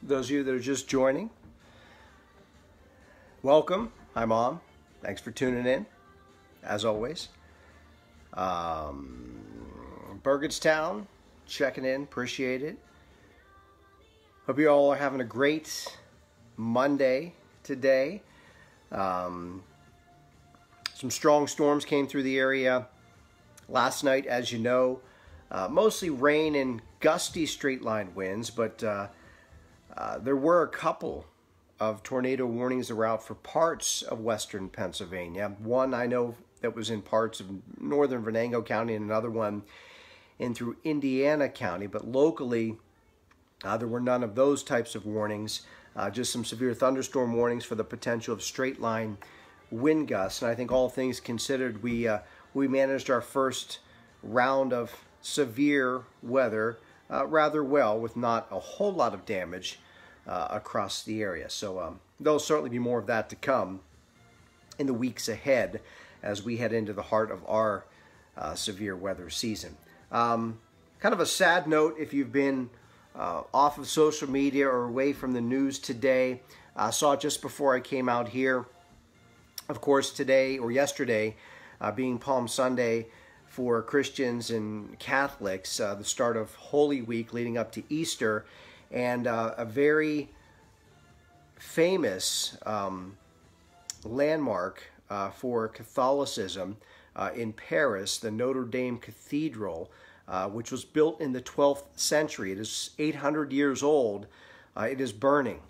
Those of you that are just joining, welcome. Hi, Mom. Thanks for tuning in, as always. Burgettstown, checking in. Appreciate it. Hope you all are having a great Monday today. Some strong storms came through the area last night, as you know. Mostly rain and gusty straight line winds, but there were a couple of tornado warnings that were out for parts of western Pennsylvania. One I know that was in parts of northern Venango County, and another one in through Indiana County, but locally there were none of those types of warnings. Just some severe thunderstorm warnings for the potential of straight line wind gusts. And I think all things considered, we managed our first round of severe weather rather well, with not a whole lot of damage across the area. So there'll certainly be more of that to come in the weeks ahead as we head into the heart of our severe weather season. Kind of a sad note, if you've been off of social media or away from the news today. I saw it just before I came out here. Of course, today or yesterday, being Palm Sunday for Christians and Catholics, the start of Holy Week leading up to Easter, and a very famous landmark for Catholicism in Paris, the Notre Dame Cathedral, which was built in the 12th century. It is 800 years old. It is burning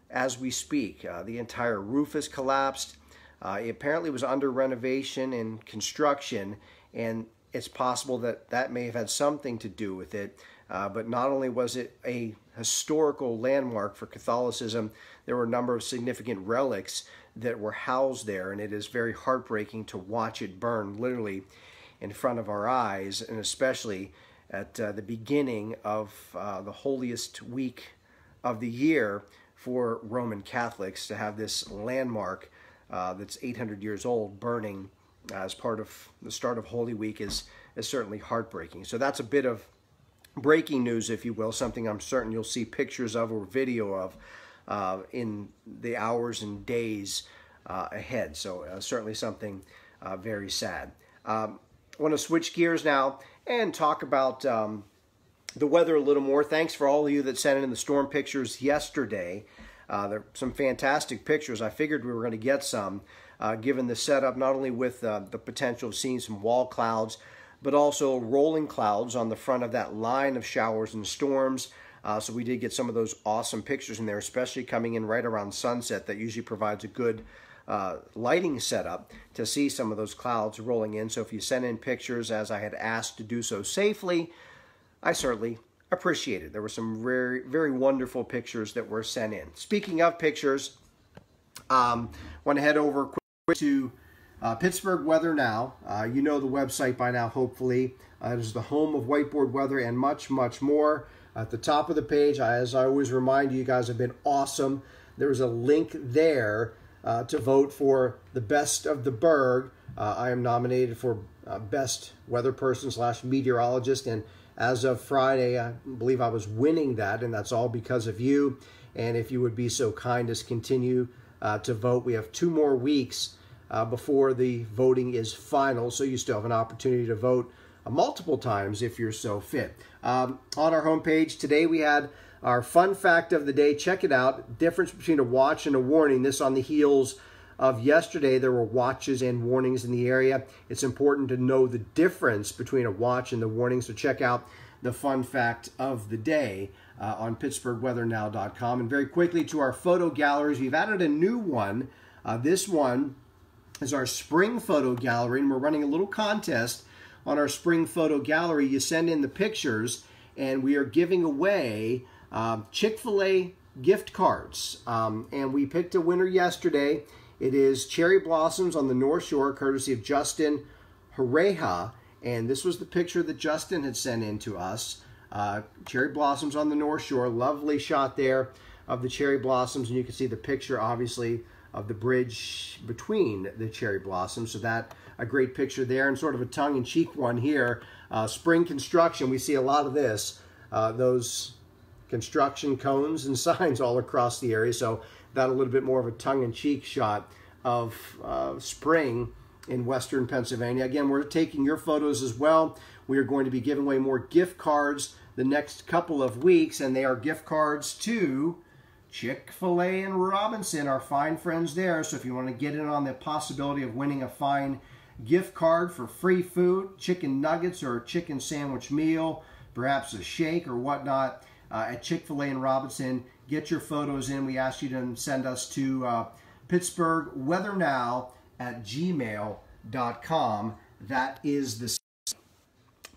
as we speak. The entire roof has collapsed. It apparently was under renovation and construction, and it's possible that that may have had something to do with it. But not only was it a historical landmark for Catholicism, there were a number of significant relics that were housed there, and it is very heartbreaking to watch it burn literally in front of our eyes, and especially at the beginning of the holiest week of the year for Roman Catholics, to have this landmark that's 800 years old burning as part of the start of Holy Week is certainly heartbreaking. So that's a bit of breaking news, if you will, something I'm certain you'll see pictures of or video of in the hours and days ahead. So certainly something very sad. I want to switch gears now and talk about the weather a little more. Thanks for all of you that sent in the storm pictures yesterday. There are some fantastic pictures. I figured we were going to get some, given the setup, not only with the potential of seeing some wall clouds, but also rolling clouds on the front of that line of showers and storms. So we did get some of those awesome pictures in there, especially coming in right around sunset. That usually provides a good lighting setup to see some of those clouds rolling in. So if you send in pictures, as I had asked to do so safely, I certainly appreciate it. There were some very, very wonderful pictures that were sent in. Speaking of pictures, want to head over quick to Pittsburgh Weather Now. You know the website by now, hopefully. It is the home of WhiteBoard Weather and much, much more. At the top of the page, as I always remind you, you guys have been awesome. There's a link there to vote for the best of the Berg. I am nominated for best weather person / meteorologist, and as of Friday, I believe I was winning that, and that's all because of you. And if you would be so kind as continue to vote. We have 2 more weeks before the voting is final, so you still have an opportunity to vote multiple times if you're so fit. On our homepage today, we had our fun fact of the day. Check it out. Difference between a watch and a warning. This on the heels of yesterday. There were watches and warnings in the area. It's important to know the difference between a watch and the warning, so check out the fun fact of the day on PittsburghWeatherNow.com. And very quickly to our photo galleries, we've added a new one. This one is our spring photo gallery, and we're running a little contest on our spring photo gallery. You send in the pictures, and we are giving away Chick-fil-A gift cards. And we picked a winner yesterday. It is Cherry Blossoms on the North Shore, courtesy of Justin Horeja. And this was the picture that Justin had sent in to us. Cherry Blossoms on the North Shore. Lovely shot there of the cherry blossoms. And you can see the picture, obviously, of the bridge between the cherry blossoms. So that, a great picture there, and sort of a tongue-in-cheek one here. Spring construction, we see a lot of this. Those construction cones and signs all across the area. So that a little bit more of a tongue-in-cheek shot of spring in western Pennsylvania. Again, we're taking your photos as well. We are going to be giving away more gift cards the next couple of weeks, and they are gift cards to Chick-fil-A and Robinson, our fine friends there. So if you want to get in on the possibility of winning a fine gift card for free food, chicken nuggets or a chicken sandwich meal, perhaps a shake or whatnot, at Chick-fil-A and Robinson, get your photos in. We ask you to send us to Pittsburgh Weather Now at gmail.com. That is the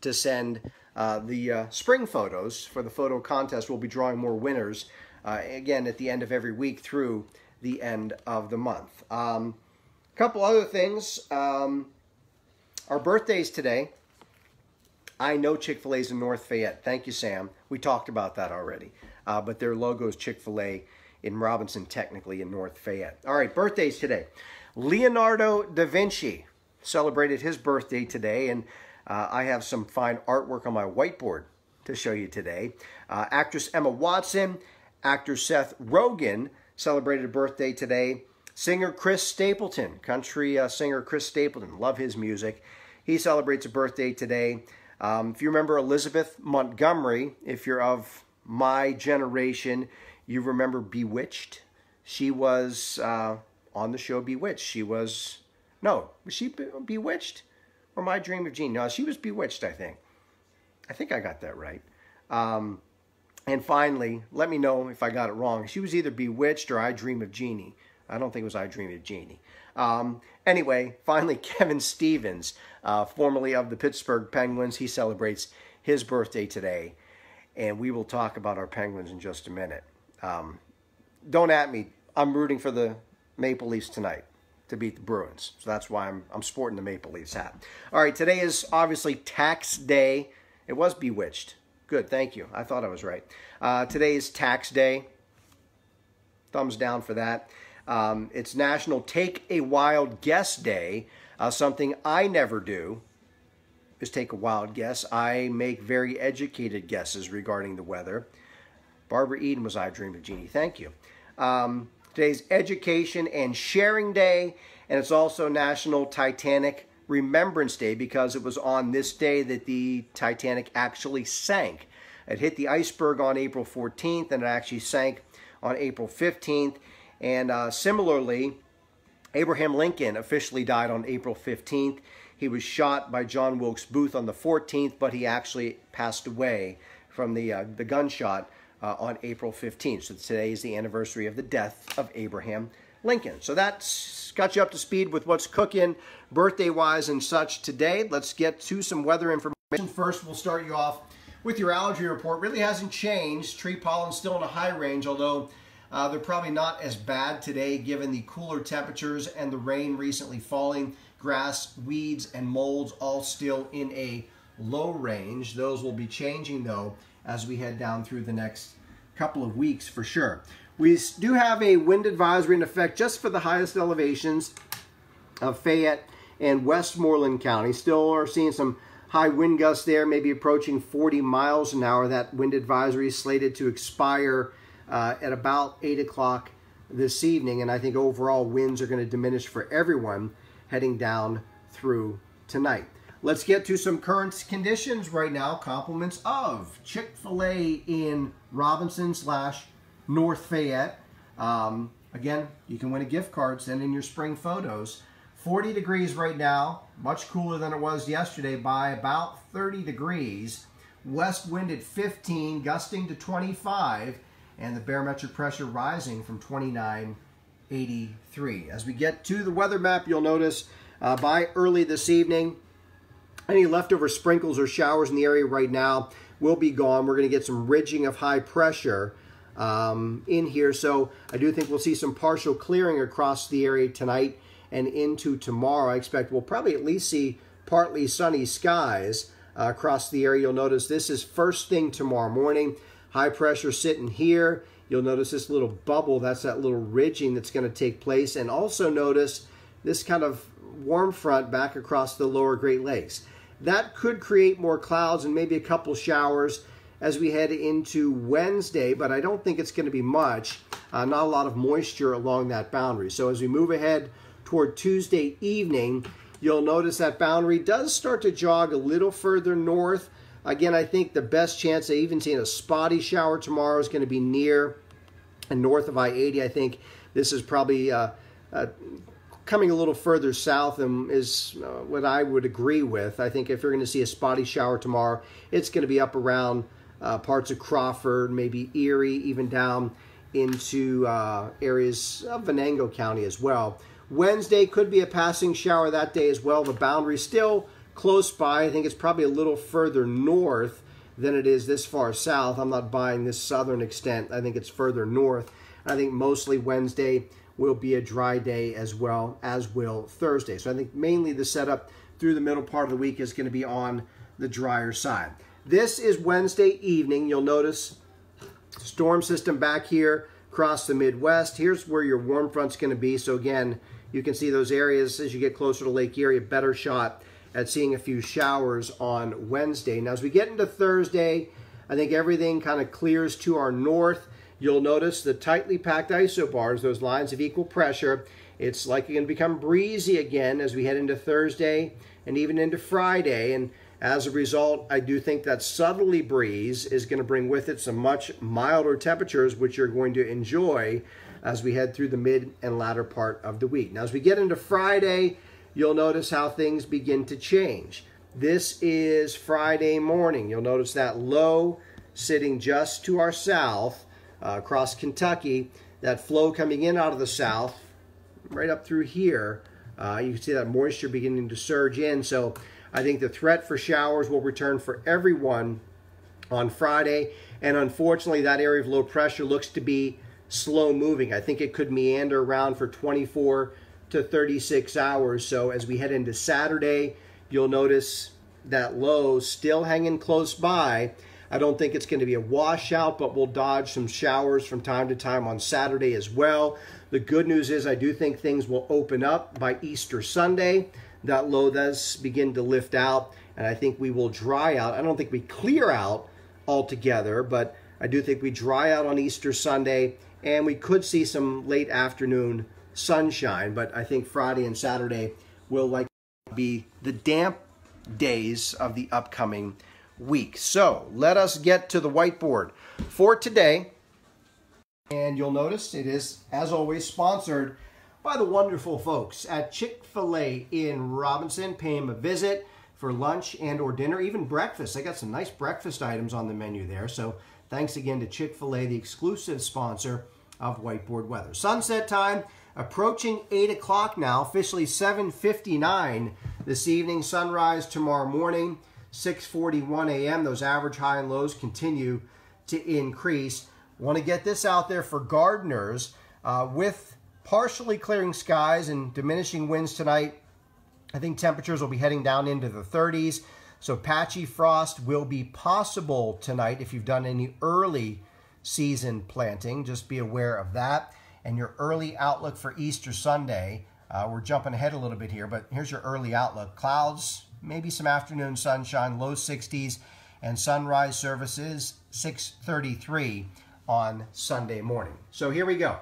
to send the spring photos for the photo contest. We'll be drawing more winners again at the end of every week through the end of the month. Couple other things. Our birthdays today. I know Chick-fil-A's in North Fayette. Thank you, Sam. We talked about that already. But their logo is Chick-fil-A in Robinson, technically in North Fayette. All right, birthdays today. Leonardo da Vinci celebrated his birthday today, and I have some fine artwork on my whiteboard to show you today. Actress Emma Watson, actor Seth Rogen celebrated a birthday today. Singer Chris Stapleton, country singer Chris Stapleton, love his music. He celebrates a birthday today. If you remember Elizabeth Montgomery, if you're of my generation, you remember Bewitched. She was on the show Bewitched. She was, no, was she Bewitched? Or My Dream of Jeannie? No, she was Bewitched, I think. I think I got that right. And finally, let me know if I got it wrong. She was either Bewitched or I Dream of Jeannie. I don't think it was I Dream of Jeannie. Anyway, finally, Kevin Stevens, formerly of the Pittsburgh Penguins, he celebrates his birthday today. And we will talk about our Penguins in just a minute. Don't at me. I'm rooting for the Maple Leafs tonight to beat the Bruins. So that's why I'm sporting the Maple Leafs hat. All right, today is obviously tax day. It was Bewitched. Good, thank you. I thought I was right. Today is tax day. Thumbs down for that. It's National Take a Wild Guess Day. Something I never do is take a wild guess. I make very educated guesses regarding the weather. Barbara Eden was I Dream of Jeannie. Thank you. Today's Education and Sharing Day, and it's also National Titanic Remembrance Day because it was on this day that the Titanic actually sank. It hit the iceberg on April 14th, and it actually sank on April 15th. And similarly, Abraham Lincoln officially died on April 15th. He was shot by John Wilkes Booth on the 14th, but he actually passed away from the gunshot on April 15th. So today is the anniversary of the death of Abraham Lincoln. So that's got you up to speed with what's cooking birthday-wise and such today. Let's get to some weather information. First, we'll start you off with your allergy report. Really hasn't changed. Tree pollen still in a high range, although they're probably not as bad today given the cooler temperatures and the rain recently falling. Grass, weeds, and molds all still in a low range. Those will be changing, though, as we head down through the next couple of weeks for sure. We do have a wind advisory in effect just for the highest elevations of Fayette and Westmoreland County. Still are seeing some high wind gusts there, maybe approaching 40 miles an hour. That wind advisory is slated to expire at about 8 o'clock this evening, and I think overall winds are going to diminish for everyone heading down through tonight. Let's get to some current conditions right now. Compliments of Chick-fil-A in Robinson / North Fayette. Again, you can win a gift card. Send in your spring photos. 40 degrees right now, much cooler than it was yesterday by about 30 degrees. West wind at 15, gusting to 25. And the barometric pressure rising from 2983. As we get to the weather map, you'll notice by early this evening, any leftover sprinkles or showers in the area right now will be gone. We're going to get some ridging of high pressure in here. So I do think we'll see some partial clearing across the area tonight and into tomorrow. I expect we'll probably at least see partly sunny skies across the area. You'll notice this is first thing tomorrow morning. High pressure sitting here. You'll notice this little bubble. That's that little ridging that's going to take place. And also notice this kind of warm front back across the lower Great Lakes. That could create more clouds and maybe a couple showers as we head into Wednesday, but I don't think it's going to be much. Not a lot of moisture along that boundary. So as we move ahead toward Tuesday evening, you'll notice that boundary does start to jog a little further north. Again, I think the best chance of even seeing a spotty shower tomorrow is going to be near and north of I-80. I think this is probably coming a little further south than is what I would agree with. I think if you're going to see a spotty shower tomorrow, it's going to be up around parts of Crawford, maybe Erie, even down into areas of Venango County as well. Wednesday could be a passing shower that day as well. The boundary still close by. I think it's probably a little further north than it is this far south. I'm not buying this southern extent. I think it's further north. I think mostly Wednesday will be a dry day as well, as will Thursday. So I think mainly the setup through the middle part of the week is going to be on the drier side. This is Wednesday evening. You'll notice storm system back here across the Midwest. Here's where your warm front's going to be. So again, you can see those areas as you get closer to Lake Erie, a better shot at seeing a few showers on Wednesday. Now, as we get into Thursday, I think everything kind of clears to our north. You'll notice the tightly packed isobars, those lines of equal pressure. It's likely going to become breezy again as we head into Thursday and even into Friday. And as a result, I do think that southerly breeze is going to bring with it some much milder temperatures, which you're going to enjoy as we head through the mid and latter part of the week. Now, as we get into Friday, you'll notice how things begin to change. This is Friday morning. You'll notice that low sitting just to our south across Kentucky, that flow coming in out of the south, right up through here. You can see that moisture beginning to surge in. So I think the threat for showers will return for everyone on Friday. And unfortunately, that area of low pressure looks to be slow moving. I think it could meander around for 24 to 36 hours. So as we head into Saturday, you'll notice that low still hanging close by. I don't think it's going to be a washout, but we'll dodge some showers from time to time on Saturday as well. The good news is I do think things will open up by Easter Sunday. That low does begin to lift out, and I think we will dry out. I don't think we clear out altogether, but I do think we dry out on Easter Sunday, and we could see some late afternoon sunshine, but I think Friday and Saturday will likely be the damp days of the upcoming week. So let us get to the whiteboard for today. And you'll notice it is, as always, sponsored by the wonderful folks at Chick-fil-A in Robinson. Pay them a visit for lunch and or dinner, even breakfast. They got some nice breakfast items on the menu there. So thanks again to Chick-fil-A, the exclusive sponsor of Whiteboard Weather. Sunset time approaching 8 o'clock now, officially 7:59 this evening. Sunrise tomorrow morning, 6:41 a.m. Those average high and lows continue to increase. Want to get this out there for gardeners. With partially clearing skies and diminishing winds tonight, I think temperatures will be heading down into the 30s. So patchy frost will be possible tonight if you've done any early season planting. Just be aware of that. And your early outlook for Easter Sunday, we're jumping ahead a little bit here, but here's your early outlook. Clouds, maybe some afternoon sunshine, low 60s, and sunrise services 6:33 on Sunday morning. So here we go.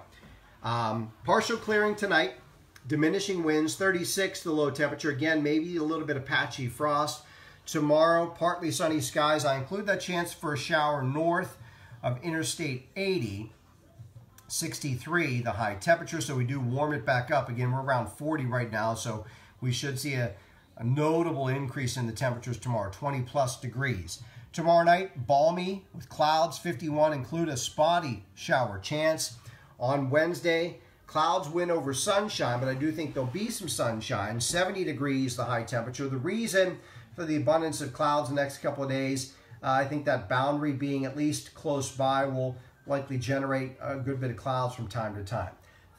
Partial clearing tonight, diminishing winds, 36 the low temperature. Again, maybe a little bit of patchy frost. Tomorrow, partly sunny skies. I include that chance for a shower north of Interstate 80, 63 the high temperature, so we do warm it back up. Again, we're around 40 right now, so we should see a notable increase in the temperatures tomorrow, 20 plus degrees. Tomorrow night, balmy with clouds, 51, include a spotty shower chance. On Wednesday, clouds win over sunshine, but I do think there'll be some sunshine, 70 degrees the high temperature. The reason for the abundance of clouds the next couple of days, I think that boundary being at least close by will likely generate a good bit of clouds from time to time.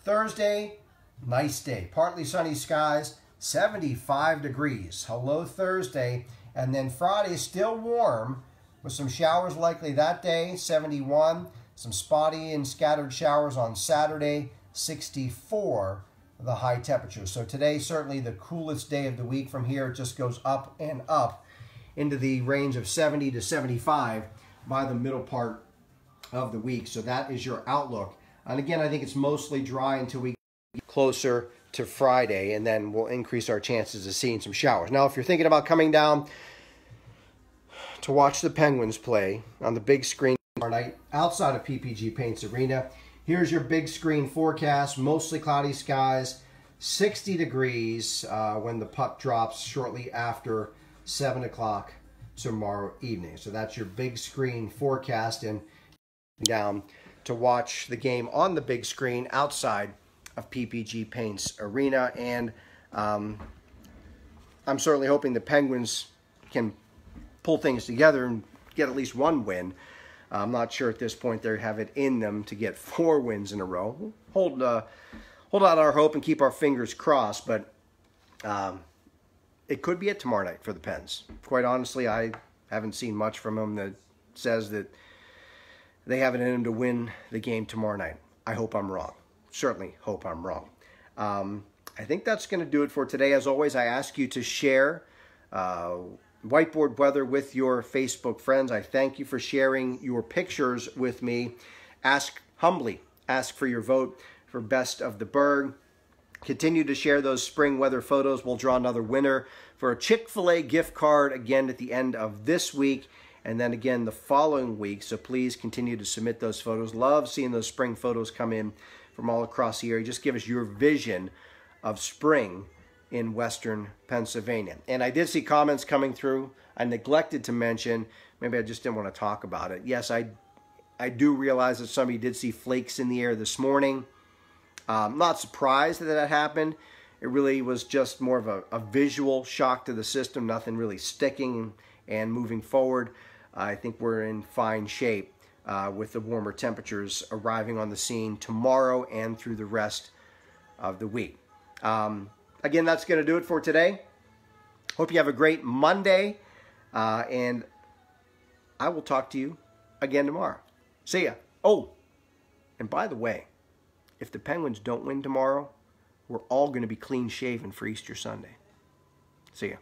Thursday, nice day. Partly sunny skies, 75 degrees. Hello Thursday. And then Friday, still warm with some showers likely that day, 71. Some spotty and scattered showers on Saturday, 64 the high temperature. So today, certainly the coolest day of the week. From here, it just goes up and up into the range of 70 to 75 by the middle part of the week. So that is your outlook. And again, I think it's mostly dry until we get closer to Friday, and then we'll increase our chances of seeing some showers. Now, if you're thinking about coming down to watch the Penguins play on the big screen tomorrow night outside of PPG Paints Arena, here's your big screen forecast. Mostly cloudy skies, 60 degrees when the puck drops shortly after 7 o'clock tomorrow evening. So that's your big screen forecast, and down to watch the game on the big screen outside of PPG Paints Arena. And I'm certainly hoping the Penguins can pull things together and get at least one win. I'm not sure at this point they have it in them to get 4 wins in a row. We'll hold out our hope and keep our fingers crossed, but it could be it tomorrow night for the Pens. Quite honestly, I haven't seen much from them that says that they have it in them to win the game tomorrow night. I hope I'm wrong. Certainly hope I'm wrong. I think that's going to do it for today. As always, I ask you to share Whiteboard Weather with your Facebook friends. I thank you for sharing your pictures with me. Humbly ask for your vote for Best of the Berg. Continue to share those spring weather photos. We'll draw another winner for a Chick-fil-A gift card again at the end of this week, and then again the following week. So please continue to submit those photos. Love seeing those spring photos come in from all across the area. Just give us your vision of spring in Western Pennsylvania. And I did see comments coming through. I neglected to mention, maybe I just didn't want to talk about it. Yes, I do realize that somebody did see flakes in the air this morning. Not surprised that that happened. It really was just more of a visual shock to the system, nothing really sticking and moving forward. I think we're in fine shape with the warmer temperatures arriving on the scene tomorrow and through the rest of the week. Again, that's going to do it for today. Hope you have a great Monday, and I will talk to you again tomorrow. See ya. Oh, and by the way, if the Penguins don't win tomorrow, we're all going to be clean shaven for Easter Sunday. See ya.